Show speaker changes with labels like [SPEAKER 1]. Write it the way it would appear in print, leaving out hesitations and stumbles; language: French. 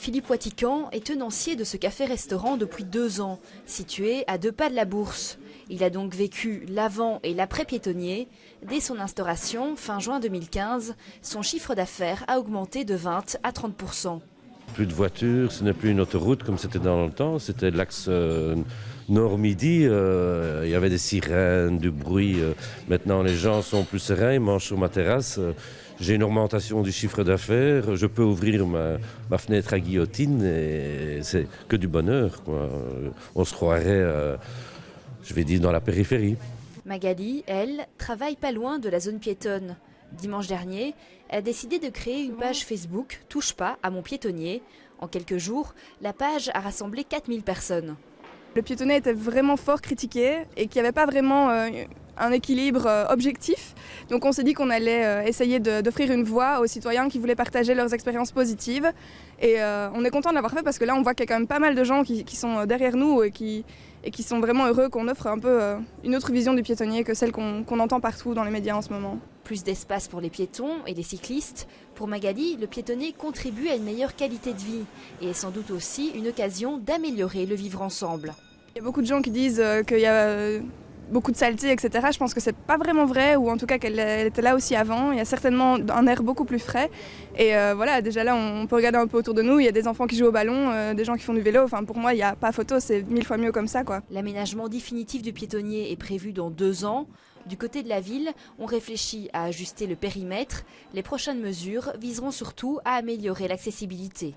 [SPEAKER 1] Philippe Watican est tenancier de ce café-restaurant depuis 2 ans, situé à 2 pas de la Bourse. Il a donc vécu l'avant et l'après piétonnier. Dès son instauration, fin juin 2015, son chiffre d'affaires a augmenté de 20 à 30%.
[SPEAKER 2] Plus de voitures, ce n'est plus une autoroute comme c'était dans le temps, c'était l'axe nord-midi, il y avait des sirènes, du bruit. Maintenant les gens sont plus sereins, ils mangent sur ma terrasse. J'ai une augmentation du chiffre d'affaires, je peux ouvrir ma fenêtre à guillotine et c'est que du bonheur, quoi. On se croirait, je vais dire, dans la périphérie.
[SPEAKER 1] Magali, elle, travaille pas loin de la zone piétonne. Dimanche dernier, elle a décidé de créer une page Facebook « Touche pas à mon piétonnier ». En quelques jours, la page a rassemblé 4000 personnes.
[SPEAKER 3] Le piétonnier était vraiment fort critiqué et qu'il n'y avait pas vraiment un équilibre objectif. Donc on s'est dit qu'on allait essayer d'offrir une voix aux citoyens qui voulaient partager leurs expériences positives. Et on est content de l'avoir fait parce que là on voit qu'il y a quand même pas mal de gens qui sont derrière nous et qui sont vraiment heureux qu'on offre un peu une autre vision du piétonnier que celle qu'on entend partout dans les médias en ce moment.
[SPEAKER 1] Plus d'espace pour les piétons et les cyclistes. Pour Magali, le piétonnier contribue à une meilleure qualité de vie et est sans doute aussi une occasion d'améliorer le vivre ensemble.
[SPEAKER 3] Il y a beaucoup de gens qui disent qu'il y a beaucoup de saleté, etc. Je pense que c'est pas vraiment vrai, ou en tout cas qu'elle était là aussi avant. Il y a certainement un air beaucoup plus frais. Et voilà, déjà là, on peut regarder un peu autour de nous. Il y a des enfants qui jouent au ballon, des gens qui font du vélo. Enfin, pour moi, il n'y a pas photo, c'est 1000 fois mieux comme ça, quoi.
[SPEAKER 1] L'aménagement définitif du piétonnier est prévu dans 2 ans. Du côté de la ville, on réfléchit à ajuster le périmètre. Les prochaines mesures viseront surtout à améliorer l'accessibilité.